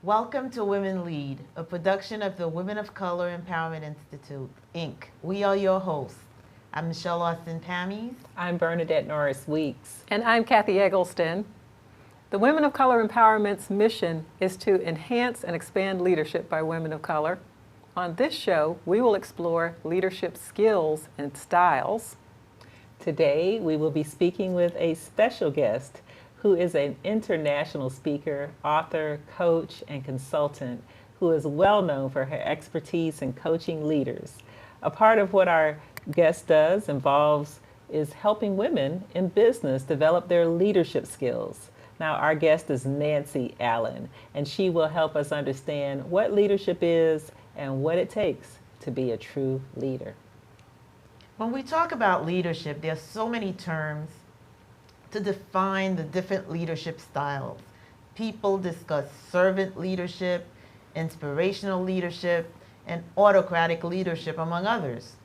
Welcome to Women Lead, a production of the Women of Color Empowerment Institute, Inc. We are your hosts. I'm Michelle Austin Pammies. I'm Bernadette Norris Weeks. And I'm Kathy Eggleston. The Women of Color Empowerment's mission is to enhance and expand leadership by women of color. On this show, we will explore leadership skills and styles. Today, we will be speaking with a special guest who is an international speaker, author, coach, and consultant who is well known for her expertise in coaching leaders. A part of what our guest does is helping women in business develop their leadership skills. Now, our guest is Nancy Allen, and she will help us understand what leadership is and what it takes to be a true leader. When we talk about leadership, there are so many terms to define the different leadership styles. People discuss servant leadership, inspirational leadership, and autocratic leadership, among others.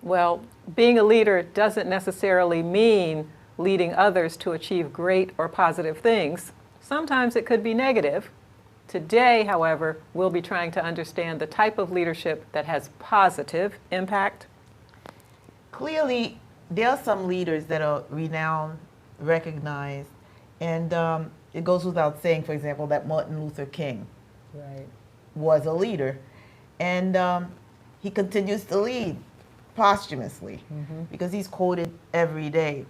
Well, being a leader doesn't necessarily mean leading others to achieve great or positive things. Sometimes it could be negative. Today, however, we'll be trying to understand the type of leadership that has positive impact. Clearly, there are some leaders that are renowned, recognized, and it goes without saying, for example, that Martin Luther King was a leader, and he continues to lead posthumously because he's quoted every day.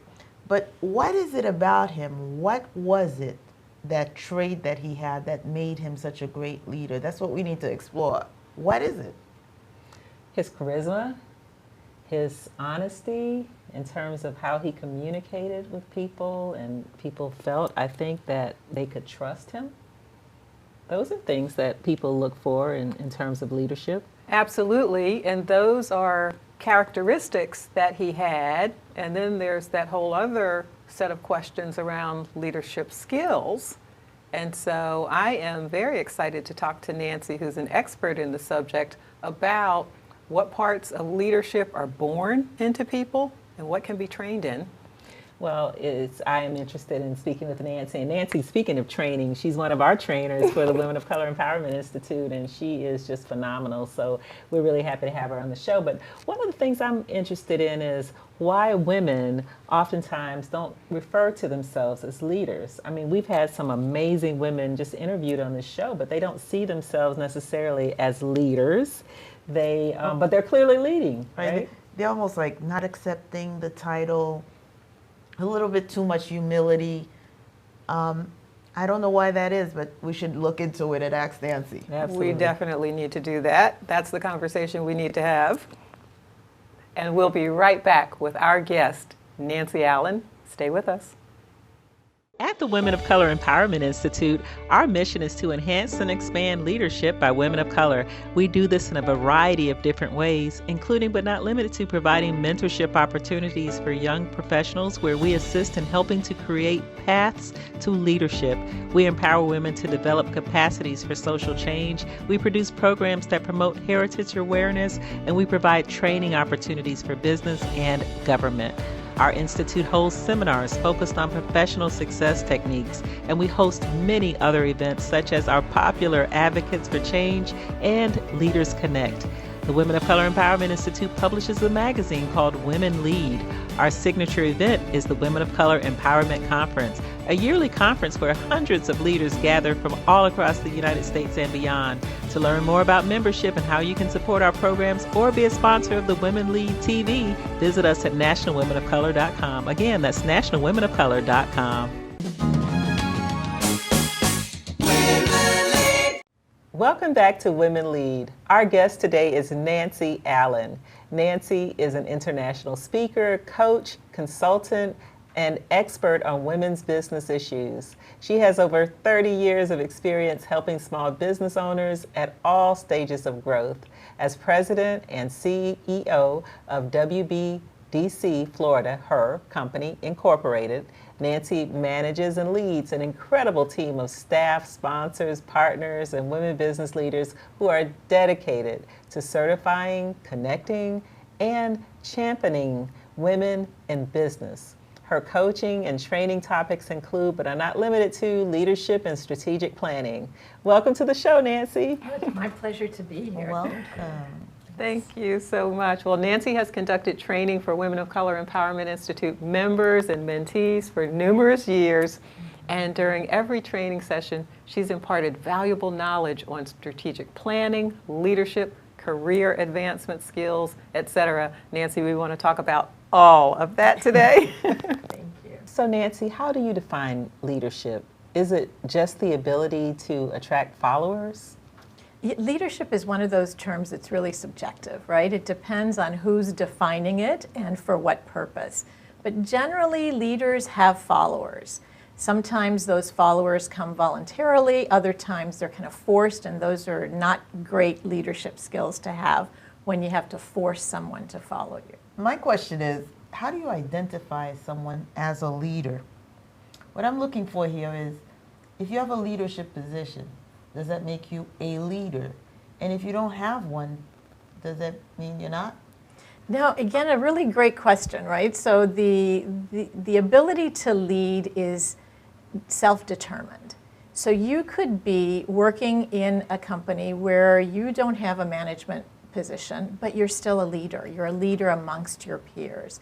But what is it about him? What was it, that trait that he had that made him such a great leader? That's what we need to explore. What is it? His charisma, his honesty in terms of how he communicated with people and people felt, I think, that they could trust him. Those are things that people look for in terms of leadership. Absolutely, and those are characteristics that he had. And then there's that whole other set of questions around leadership skills. And so I am very excited to talk to Nancy, who's an expert in the subject, about what parts of leadership are born into people and what can be trained in. Well, I am interested in speaking with Nancy. And Nancy, speaking of training, she's one of our trainers for the Women of Color Empowerment Institute, and she is just phenomenal. So we're really happy to have her on the show. But one of the things I'm interested in is why women oftentimes don't refer to themselves as leaders. I mean, we've had some amazing women just interviewed on this show, but they don't see themselves necessarily as leaders. But they're clearly leading, right? They're almost like not accepting the title, a little bit too much humility. I don't know why that is, but we should look into it at Ask Nancy. Absolutely. We definitely need to do that. That's the conversation we need to have. And we'll be right back with our guest, Nancy Allen. Stay with us. At the Women of Color Empowerment Institute, our mission is to enhance and expand leadership by women of color. We do this in a variety of different ways, including but not limited to providing mentorship opportunities for young professionals where we assist in helping to create paths to leadership. We empower women to develop capacities for social change. We produce programs that promote heritage awareness, and we provide training opportunities for business and government. Our institute holds seminars focused on professional success techniques, and we host many other events such as our popular Advocates for Change and Leaders Connect. The Women of Color Empowerment Institute publishes a magazine called Women Lead. Our signature event is the Women of Color Empowerment Conference, a yearly conference where hundreds of leaders gather from all across the United States and beyond. To learn more about membership and how you can support our programs or be a sponsor of the Women Lead TV, visit us at nationalwomenofcolor.com. Again, that's nationalwomenofcolor.com. Welcome back to Women Lead. Our guest today is Nancy Allen. Nancy is an international speaker, coach, consultant, and expert on women's business issues. She has over 30 years of experience helping small business owners at all stages of growth. As president and CEO of WBDC Florida, her company, Incorporated, Nancy manages and leads an incredible team of staff, sponsors, partners, and women business leaders who are dedicated to certifying, connecting, and championing women in business. Her coaching and training topics include, but are not limited to, leadership and strategic planning. Welcome to the show, Nancy. It's my pleasure to be here. Welcome. Thank you so much. Well, Nancy has conducted training for Women of Color Empowerment Institute members and mentees for numerous years. And during every training session, she's imparted valuable knowledge on strategic planning, leadership, career advancement skills, etc. Nancy, we want to talk about all of that today. Thank you. So Nancy, how do you define leadership? Is it just the ability to attract followers? Leadership is one of those terms that's really subjective, right? It depends on who's defining it and for what purpose. But generally, leaders have followers. Sometimes those followers come voluntarily, other times they're kind of forced, and those are not great leadership skills to have when you have to force someone to follow you. My question is, how do you identify someone as a leader? What I'm looking for here is, if you have a leadership position, does that make you a leader? And if you don't have one, does that mean you're not? Now, again, a really great question, right? So the ability to lead is self-determined. So you could be working in a company where you don't have a management position, but you're still a leader. You're a leader amongst your peers.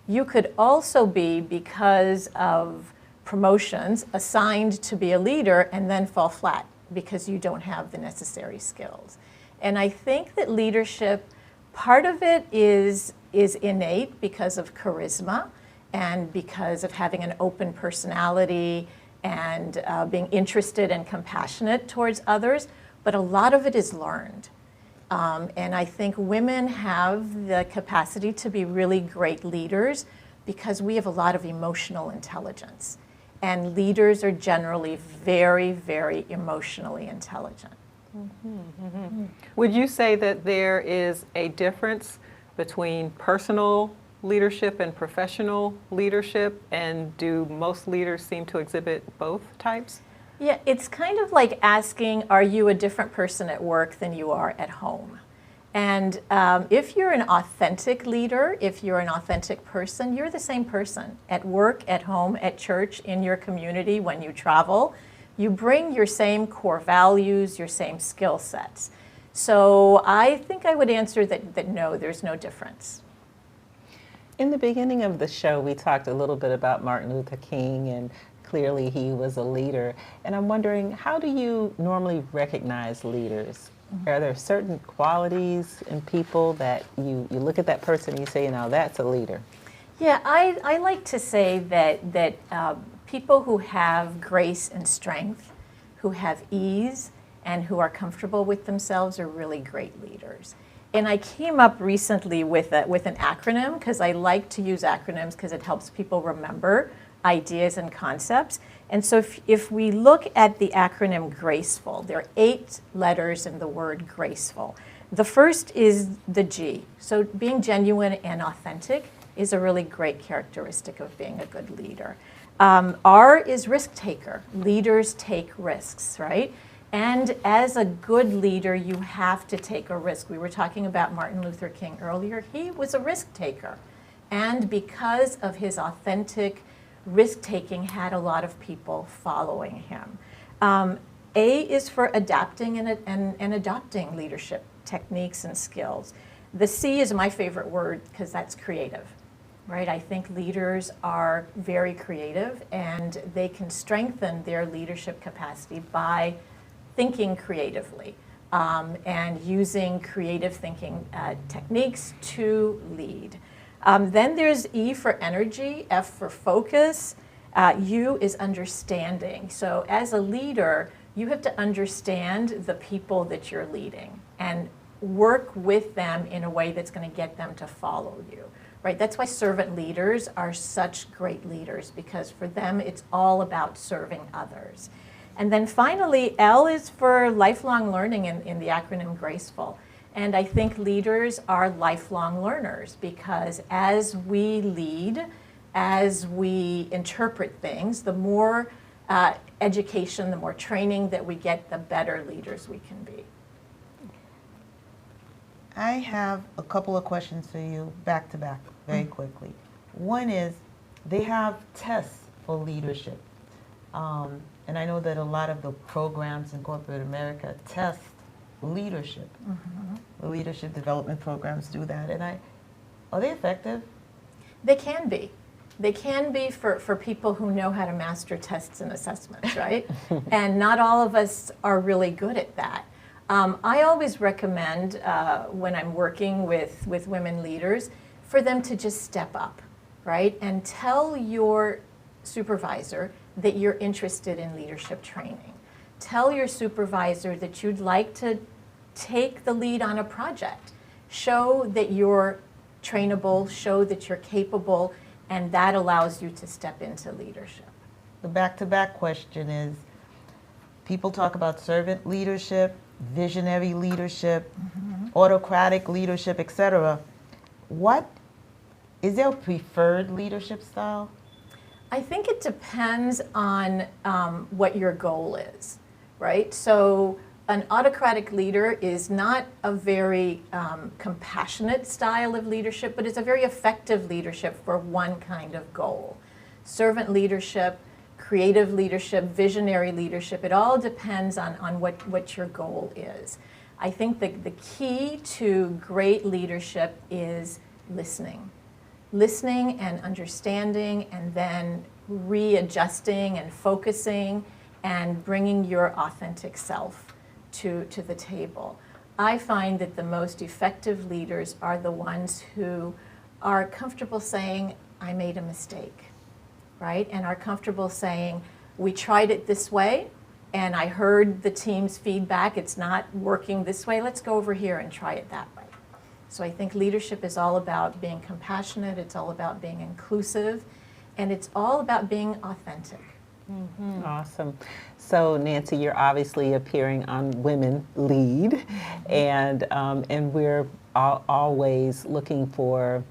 You could also be, because of promotions, assigned to be a leader and then fall flat because you don't have the necessary skills. And I think that leadership, part of it is innate because of charisma and because of having an open personality and being interested and compassionate towards others, but a lot of it is learned. And I think women have the capacity to be really great leaders because we have a lot of emotional intelligence. And leaders are generally very, very emotionally intelligent. Would you say that there is a difference between personal leadership and professional leadership? And do most leaders seem to exhibit both types? Yeah, it's kind of like asking, are you a different person at work than you are at home? And if you're an authentic leader, if you're an authentic person, you're the same person at work, at home, at church, in your community, when you travel. You bring your same core values, your same skill sets. So I think I would answer that no, there's no difference. In the beginning of the show, we talked a little bit about Martin Luther King, and clearly he was a leader. And I'm wondering, how do you normally recognize leaders? Are there certain qualities in people that you look at that person and you say, now that's a leader? Yeah, I like to say that people who have grace and strength, who have ease, and who are comfortable with themselves are really great leaders. And I came up recently with an acronym, because I like to use acronyms because it helps people remember ideas and concepts. And so if we look at the acronym GRACEFUL, there are 8 letters in the word graceful. The first is the G. So being genuine and authentic is a really great characteristic of being a good leader. R is risk taker. Leaders take risks, right? And as a good leader, you have to take a risk. We were talking about Martin Luther King earlier. He was a risk taker. And because of his authentic risk-taking, had a lot of people following him. A is for adapting and adopting leadership techniques and skills. The C is my favorite word because that's creative, right? I think leaders are very creative and they can strengthen their leadership capacity by thinking creatively and using creative thinking techniques to lead. Then there's E for energy, F for focus, U is understanding. So as a leader, you have to understand the people that you're leading and work with them in a way that's going to get them to follow you, right? That's why servant leaders are such great leaders, because for them it's all about serving others. And then finally, L is for lifelong learning in the acronym GRACEFUL. And I think leaders are lifelong learners, because as we lead, as we interpret things, the more education, the more training that we get, the better leaders we can be. I have a couple of questions for you back to back very quickly. One is, they have tests for leadership. And I know that a lot of the programs in corporate America test leadership. The leadership development programs do that. And are they effective? They can be. They can be for people who know how to master tests and assessments, right? And not all of us are really good at that. I always recommend when I'm working with women leaders for them to just step up, right? And tell your supervisor that you're interested in leadership training. Tell your supervisor that you'd like to take the lead on a project. Show that you're trainable, show that you're capable, and that allows you to step into leadership. The back-to-back question is, people talk about servant leadership, visionary leadership, autocratic leadership, etc. Is there a preferred leadership style? I think it depends on what your goal is, right? So an autocratic leader is not a very compassionate style of leadership, but it's a very effective leadership for one kind of goal. Servant leadership, creative leadership, visionary leadership, it all depends on what your goal is. I think the key to great leadership is listening. Listening and understanding, and then readjusting and focusing and bringing your authentic self to the table. I find that the most effective leaders are the ones who are comfortable saying, I made a mistake, right? And are comfortable saying, we tried it this way, and I heard the team's feedback, it's not working this way, let's go over here and try it that way. So I think leadership is all about being compassionate, it's all about being inclusive, and it's all about being authentic. Awesome. So Nancy, you're obviously appearing on Women Lead, and we're always looking for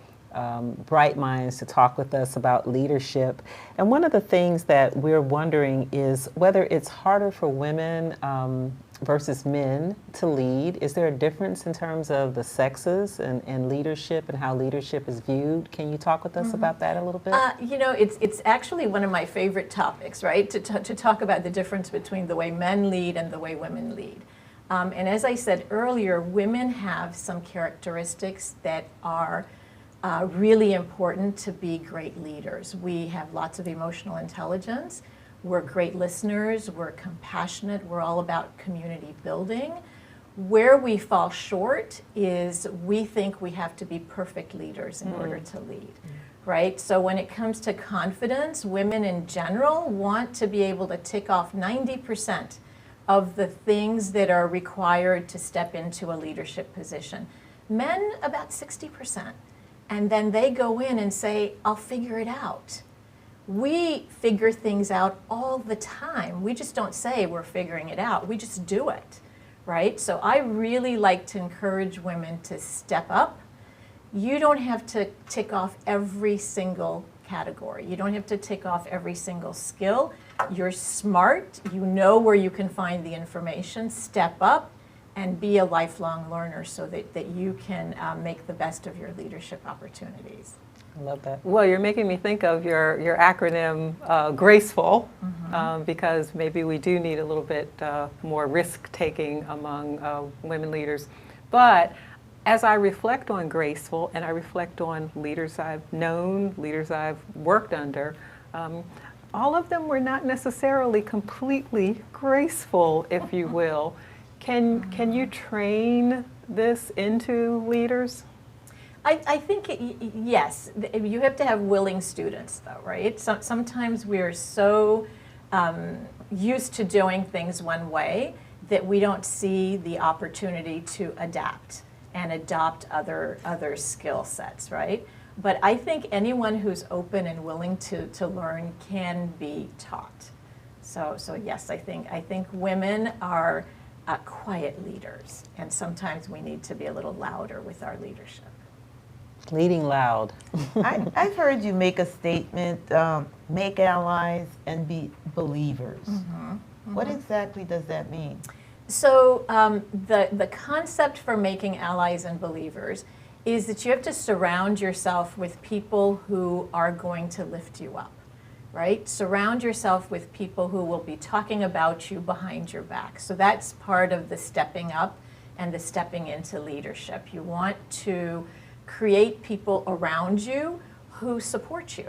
bright minds to talk with us about leadership. And one of the things that we're wondering is whether it's harder for women versus men to lead. Is there a difference in terms of the sexes and leadership and how leadership is viewed? Can you talk with us about that a little bit? It's actually one of my favorite topics, right? To talk about the difference between the way men lead and the way women lead. And as I said earlier, women have some characteristics that are really important to be great leaders. We have lots of emotional intelligence. We're great listeners, we're compassionate, we're all about community building. Where we fall short is we think we have to be perfect leaders in order to lead, right? So when it comes to confidence, women in general want to be able to tick off 90% of the things that are required to step into a leadership position. Men, about 60%. And then they go in and say, I'll figure it out. We figure things out all the time. We just don't say we're figuring it out. We just do it, right? So I really like to encourage women to step up. You don't have to tick off every single category. You don't have to tick off every single skill. You're smart. You know where you can find the information. Step up and be a lifelong learner so that you can make the best of your leadership opportunities. I love that. Well, you're making me think of your acronym, GRACEFUL, because maybe we do need a little bit more risk-taking among women leaders. But as I reflect on GRACEFUL and I reflect on leaders I've known, leaders I've worked under, all of them were not necessarily completely graceful, if you will. Can you train this into leaders? I think, yes, you have to have willing students though, right? Sometimes we're so used to doing things one way that we don't see the opportunity to adapt and adopt other skill sets, right? But I think anyone who's open and willing to learn can be taught. So yes, I think women are quiet leaders, and sometimes we need to be a little louder with our leadership. Leading loud. I've heard you make a statement, make allies and be believers. What exactly does that mean? So the concept for making allies and believers is that you have to surround yourself with people who are going to lift you up, right? Surround yourself with people who will be talking about you behind your back. So that's part of the stepping up and the stepping into leadership. You want to create people around you who support you,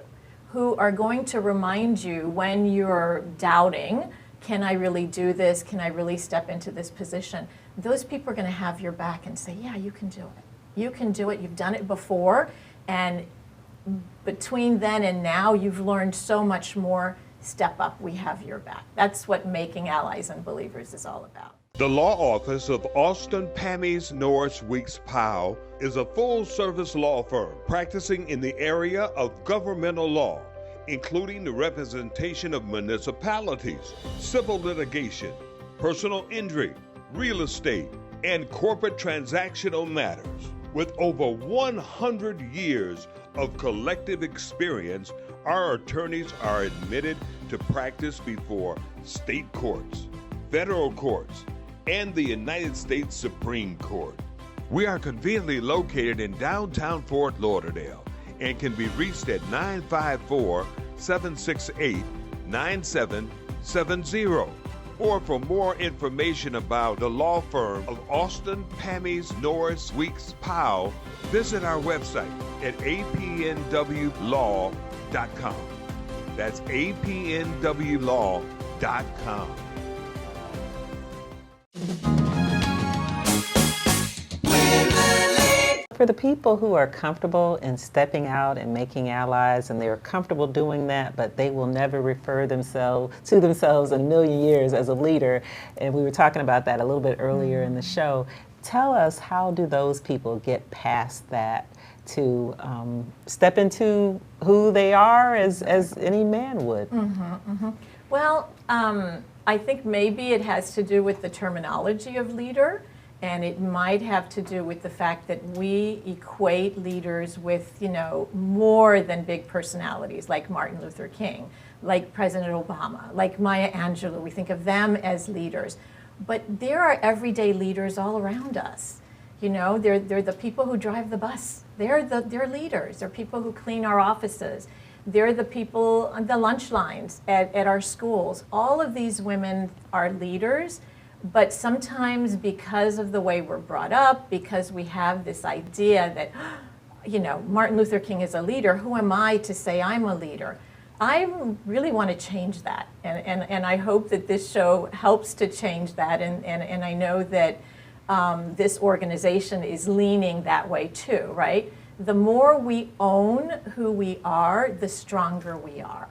who are going to remind you when you're doubting, can I really do this? Can I really step into this position? Those people are going to have your back and say, yeah, you can do it. You can do it. You've done it before. And between then and now, you've learned so much more. Step up. We have your back. That's what Making Allies and Believers is all about. The law office of Austin Pammies Norris Weeks Powell is a full-service law firm practicing in the area of governmental law, including the representation of municipalities, civil litigation, personal injury, real estate, and corporate transactional matters. With over 100 years of collective experience, our attorneys are admitted to practice before state courts, federal courts, and the United States Supreme Court. We are conveniently located in downtown Fort Lauderdale and can be reached at 954-768-9770. Or for more information about the law firm of Austin Pammies Norris Weeks Powell, visit our website at apnwlaw.com. That's apnwlaw.com. For the people who are comfortable in stepping out and making allies, and they're comfortable doing that, but they will never refer themselves in a million years as a leader, and we were talking about that a little bit earlier in the show, tell us, how do those people get past that to step into who they are as any man would? Well, I think maybe it has to do with the terminology of leader. And it might have to do with the fact that we equate leaders with, more than big personalities like Martin Luther King, like President Obama, like Maya Angelou. We think of them as leaders. But there are everyday leaders all around us. They're the people who drive the bus. They're leaders. They're people who clean our offices. They're the people on the lunch lines at our schools. All of these women are leaders. But sometimes because of the way we're brought up, because we have this idea that, Martin Luther King is a leader, who am I to say I'm a leader? I really want to change that. And I hope that this show helps to change that. And I know that this organization is leaning that way too, right? The more we own who we are, the stronger we are.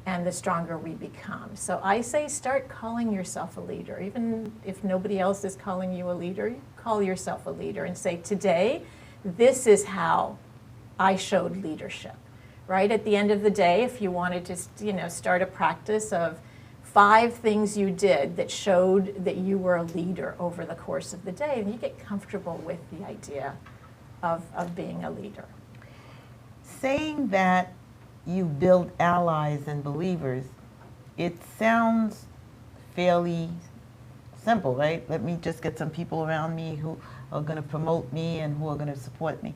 And the stronger we become. So I say start calling yourself a leader. Even if nobody else is calling you a leader, you call yourself a leader and say, today, this is how I showed leadership, right? At the end of the day, if you wanted to, start a practice of 5 things you did that showed that you were a leader over the course of the day, and you get comfortable with the idea of being a leader. Saying that you build allies and believers, it sounds fairly simple, right? Let me just get some people around me who are going to promote me and who are going to support me.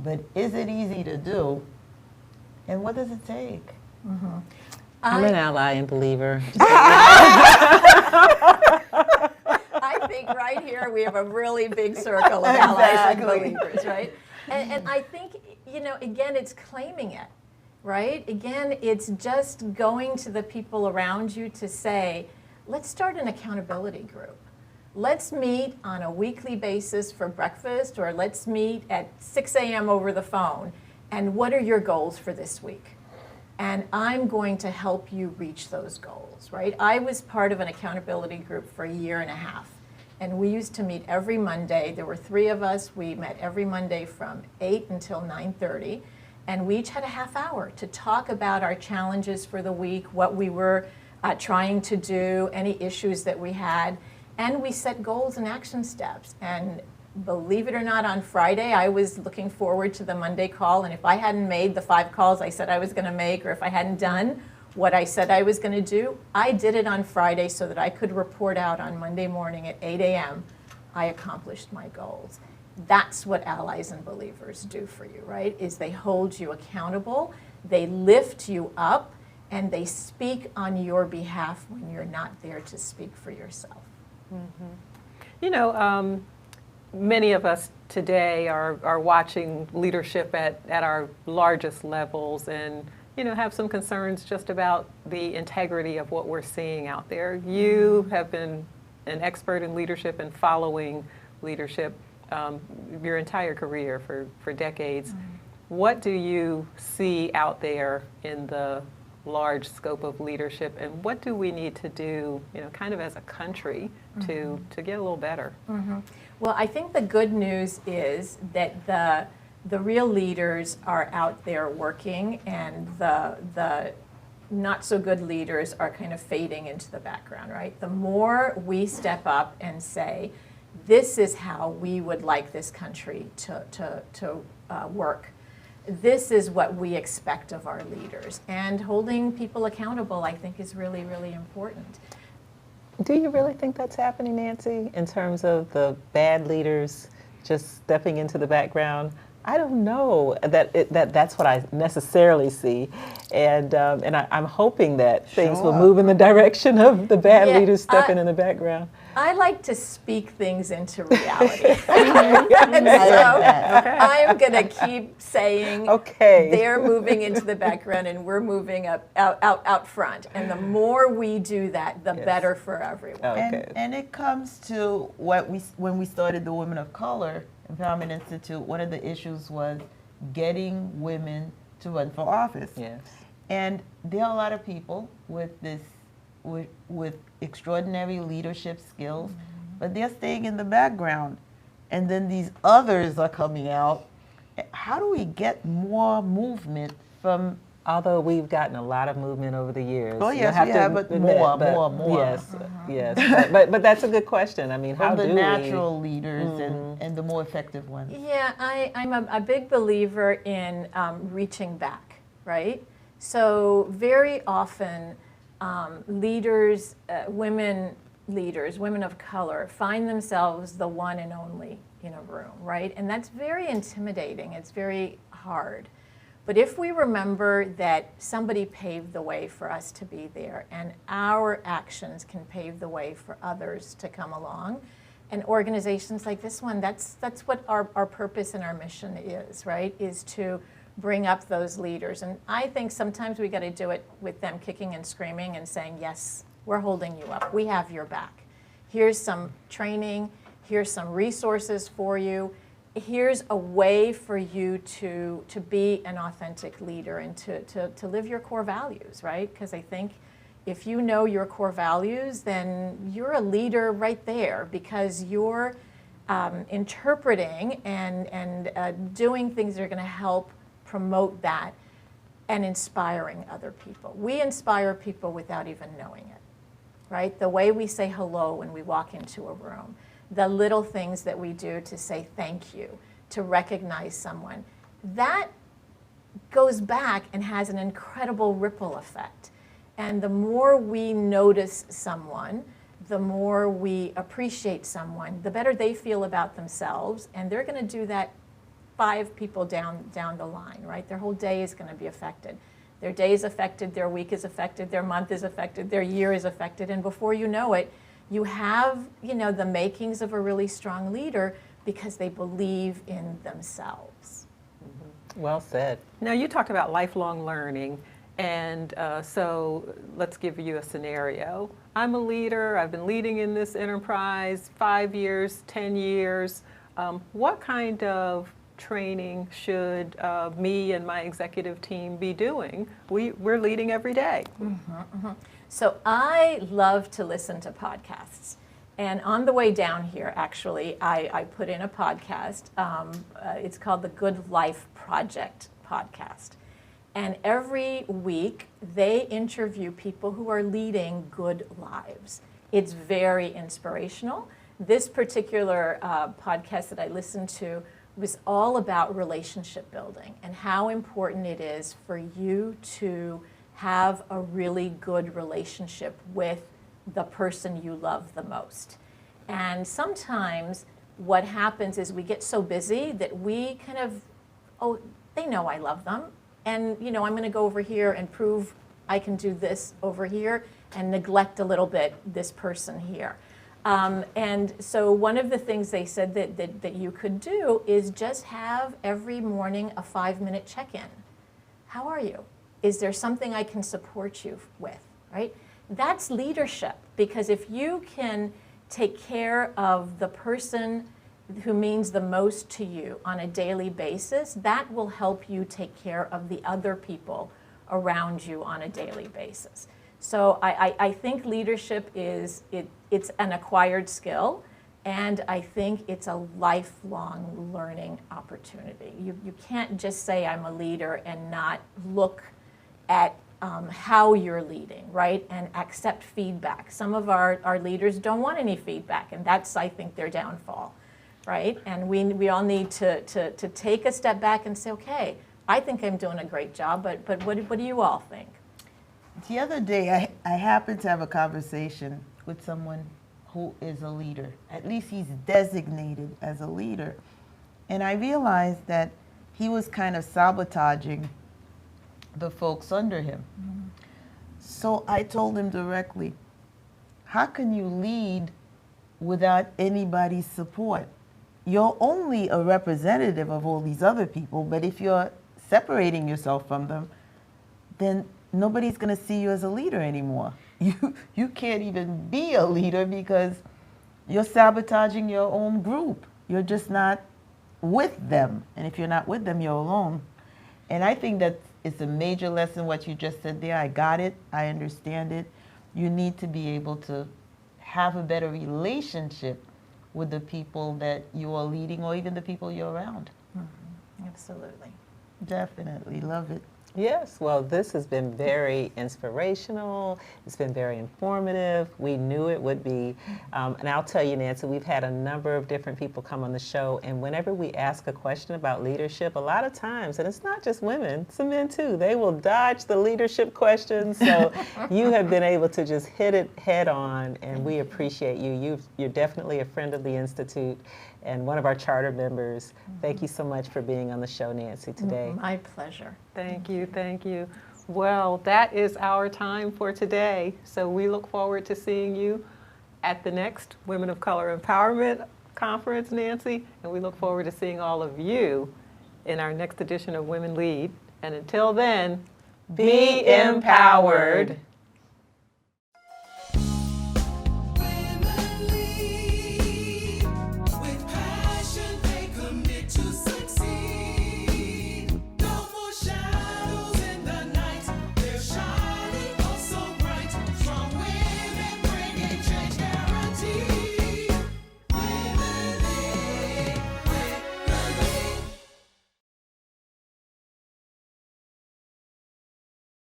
But is it easy to do? And what does it take? I'm an ally and believer. I think right here we have a really big circle of allies and believers, right? And I think, again, it's claiming it. Right? Again, it's just going to the people around you to say, let's start an accountability group. Let's meet on a weekly basis for breakfast, or let's meet at 6 a.m. over the phone. And what are your goals for this week? And I'm going to help you reach those goals, right? I was part of an accountability group for 1.5 years. And we used to meet every Monday. There were 3 of us. We met every Monday from 8 until 9:30. And we each had a half hour to talk about our challenges for the week, what we were trying to do, any issues that we had. And we set goals and action steps. And believe it or not, on Friday, I was looking forward to the Monday call. And if I hadn't made the 5 calls I said I was going to make, or if I hadn't done what I said I was going to do, I did it on Friday so that I could report out on Monday morning at 8 a.m. I accomplished my goals. That's what allies and believers do for you, right? Is they hold you accountable, they lift you up, and they speak on your behalf when you're not there to speak for yourself. You know, many of us today are watching leadership at our largest levels and, you know, have some concerns just about the integrity of what we're seeing out there. You have been an expert in leadership and following leadership your entire career for decades. What do you see out there in the large scope of leadership, and what do we need to do, you know, kind of as a country to get a little better? Well, I think the good news is that the real leaders are out there working, and the not so good leaders are kind of fading into the background, right? The more we step up and say, this is how we would like this country to work. This is what we expect of our leaders. And holding people accountable, I think, is really, really important. Do you really think that's happening, Nancy, in terms of the bad leaders just stepping into the background? I don't know that's what I necessarily see, and I'm hoping that things will move in the direction of the bad leaders stepping in the background. I like to speak things into reality. And so I'm going to keep saying they're moving into the background and we're moving out front. And the more we do that, the better for everyone. And it comes to when we started the Women of Color Empowerment Institute, one of the issues was getting women to run for office. Yes. And there are a lot of people with extraordinary leadership skills, but they're staying in the background. And then these others are coming out. How do we get more movement from? Although we've gotten a lot of movement over the years. Oh yes, we have, but more. Yes. But that's a good question. I mean, how do the natural leaders and the more effective ones? Yeah, I'm a big believer in reaching back, right? So very often leaders, women of color, find themselves the one and only in a room, right? And that's very intimidating. It's very hard. But if we remember that somebody paved the way for us to be there, and our actions can pave the way for others to come along, and organizations like this one, that's what our purpose and our mission is, right? Is to bring up those leaders. And I think sometimes we got to do it with them kicking and screaming and saying, yes, we're holding you up. We have your back. Here's some training. Here's some resources for you. Here's a way for you to be an authentic leader and to live your core values, right? Because I think if you know your core values, then you're a leader right there, because you're interpreting and doing things that are going to help promote that and inspiring other people. We inspire people without even knowing it, right? The way we say hello when we walk into a room, the little things that we do to say thank you, to recognize someone, that goes back and has an incredible ripple effect. And the more we notice someone, the more we appreciate someone, the better they feel about themselves, and they're going to do that 5 people down the line, right? Their whole day is going to be affected. Their day is affected, their week is affected, their month is affected, their year is affected, and before you know it, you have, the makings of a really strong leader because they believe in themselves. Well said. Now, you talked about lifelong learning, and so let's give you a scenario. I'm a leader. I've been leading in this enterprise 5 years, 10 years. What kind of training should me and my executive team be doing? We're leading every day. So I love to listen to podcasts. And on the way down here, actually, I put in a podcast. It's called the Good Life Project podcast. And every week, they interview people who are leading good lives. It's very inspirational. This particular podcast that I listened to was all about relationship building and how important it is for you to have a really good relationship with the person you love the most. And sometimes what happens is we get so busy that we kind of, oh, they know I love them, and I'm going to go over here and prove I can do this over here and neglect a little bit this person here. And so one of the things they said that you could do is just have every morning a 5-minute check-in. How are you? Is there something I can support you with, right? That's leadership, because if you can take care of the person who means the most to you on a daily basis, that will help you take care of the other people around you on a daily basis. So I think leadership it's an acquired skill, and I think it's a lifelong learning opportunity. You can't just say I'm a leader and not look at how you're leading, right? And accept feedback. Some of our leaders don't want any feedback, and that's, I think, their downfall, right? And we all need to take a step back and say, okay, I think I'm doing a great job, but what do you all think? The other day, I happened to have a conversation with someone who is a leader. At least he's designated as a leader. And I realized that he was kind of sabotaging the folks under him. Mm-hmm. So I told him directly, how can you lead without anybody's support? You're only a representative of all these other people, but if you're separating yourself from them, then nobody's going to see you as a leader anymore. You can't even be a leader because you're sabotaging your own group. You're just not with them. And if you're not with them, you're alone. And I think that it's a major lesson what you just said there. I got it. I understand it. You need to be able to have a better relationship with the people that you are leading, or even the people you're around. Mm-hmm. Absolutely. Definitely. Love it. Yes, well, this has been very inspirational. It's been very informative. We knew it would be. And I'll tell you, Nancy, we've had a number of different people come on the show, and whenever we ask a question about leadership, a lot of times, and it's not just women, some men too, they will dodge the leadership questions. So you have been able to just hit it head on, and we appreciate you. You're definitely a friend of the Institute and one of our charter members. Thank you so much for being on the show, Nancy, today. My pleasure. Thank you, thank you. Well, that is our time for today. So we look forward to seeing you at the next Women of Color Empowerment Conference, Nancy, and we look forward to seeing all of you in our next edition of Women Lead. And until then, be empowered.